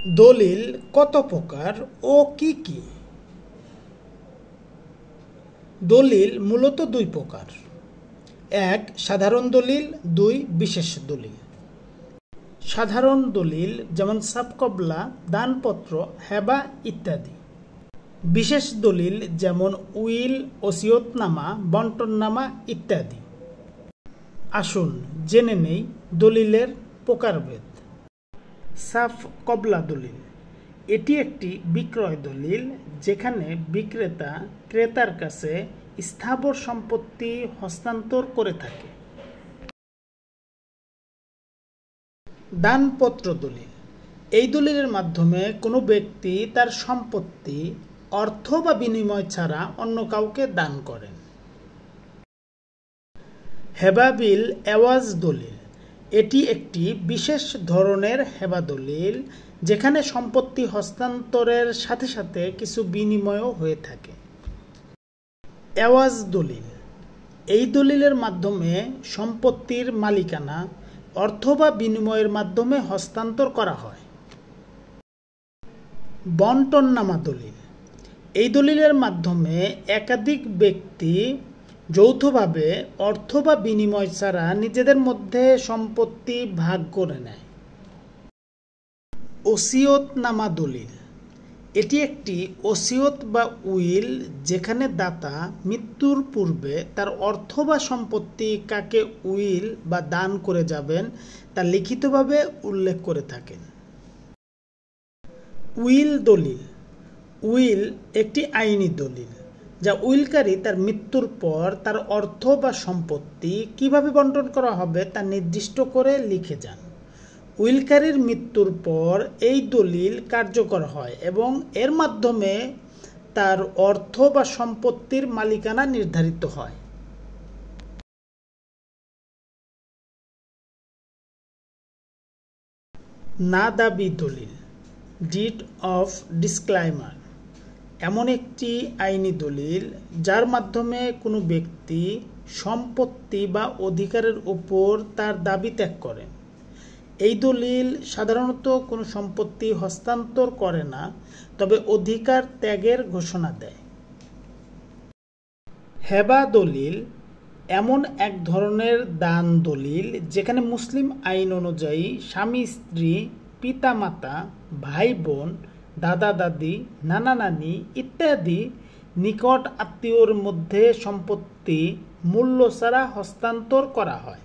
দলিল কত প্রকার ও কি কি? দলিল মূলত দুই প্রকার। এক, সাধারণ দলিল। দুই, বিশেষ দলিল। সাধারণ দলিল যেমন সাবকবলা, দানপত্র, হেবা ইত্যাদি। বিশেষ দলিল যেমন উইল, ওসিয়তনামা, বন্টননামা ইত্যাদি। আসুন জেনে নেই দলিলের প্রকারভেদ। সাবকবলা দলিল, এটি একটি বিক্রয় দলিল যেখানে বিক্রেতা ক্রেতার কাছে স্থাবর সম্পত্তি হস্তান্তর করে থাকে। দানপত্র দলিল, এই দলিলের মাধ্যমে কোনো ব্যক্তি তার সম্পত্তি অর্থ বা বিনিময় ছাড়া অন্য কাউকে দান করেন। হেবা বিল এওয়াজ দলিল, এটি একটি বিশেষ ধরনের হেবা দলিল যেখানে সম্পত্তি হস্তান্তরের সাথে সাথে কিছু বিনিময়ও হয়ে থাকে। এওয়াজ দলিল, এই দলিলের মাধ্যমে সম্পত্তির মালিকানা অর্থ বা বিনিময়ের মাধ্যমে হস্তান্তর করা হয়। বন্টননামা দলিল, এই দলিলের মাধ্যমে একাধিক ব্যক্তি যৌথভাবে অর্থ বা বিনিময় ছাড়া নিজেদের মধ্যে সম্পত্তি ভাগ করে নেয়। ওসিয়তনামা দলিল, এটি একটি ওসিয়ত বা উইল যেখানে দাতা মৃত্যুর পূর্বে তার অর্থ বা সম্পত্তি কাকে উইল বা দান করে যাবেন তা লিখিতভাবে উল্লেখ করে থাকেন। উইল দলিল, উইল একটি আইনি দলিল যা উইলকারী তার মৃত্যুর পর তার অর্থ বা সম্পত্তি কিভাবে বন্টন করা হবে তা নির্দিষ্ট করে লিখে যান। উইলকারীর মৃত্যুর পর এই দলিল কার্যকর হয় এবং এর মাধ্যমে তার অর্থ বা সম্পত্তির মালিকানা নির্ধারিত হয়। না দাবি দলিল, ডিড অফ ডিসক্লাইমার, এমন একটি আইনি দলিল যার মাধ্যমে কোনো ব্যক্তি সম্পত্তি বা অধিকারের উপর তার দাবি ত্যাগ করেন। এই দলিল সাধারণত কোনো সম্পত্তি হস্তান্তর করে না, তবে অধিকার ত্যাগের ঘোষণা দেয়। হেবা দলিল এমন এক ধরনের দান দলিল যেখানে মুসলিম আইন অনুযায়ী স্বামী স্ত্রী, পিতা মাতা, ভাই বোন, দাদা দাদি, নানা নানি ইত্যাদি নিকট আত্মীয়র মধ্যে সম্পত্তি মূল্য ছাড়া হস্তান্তর করা হয়।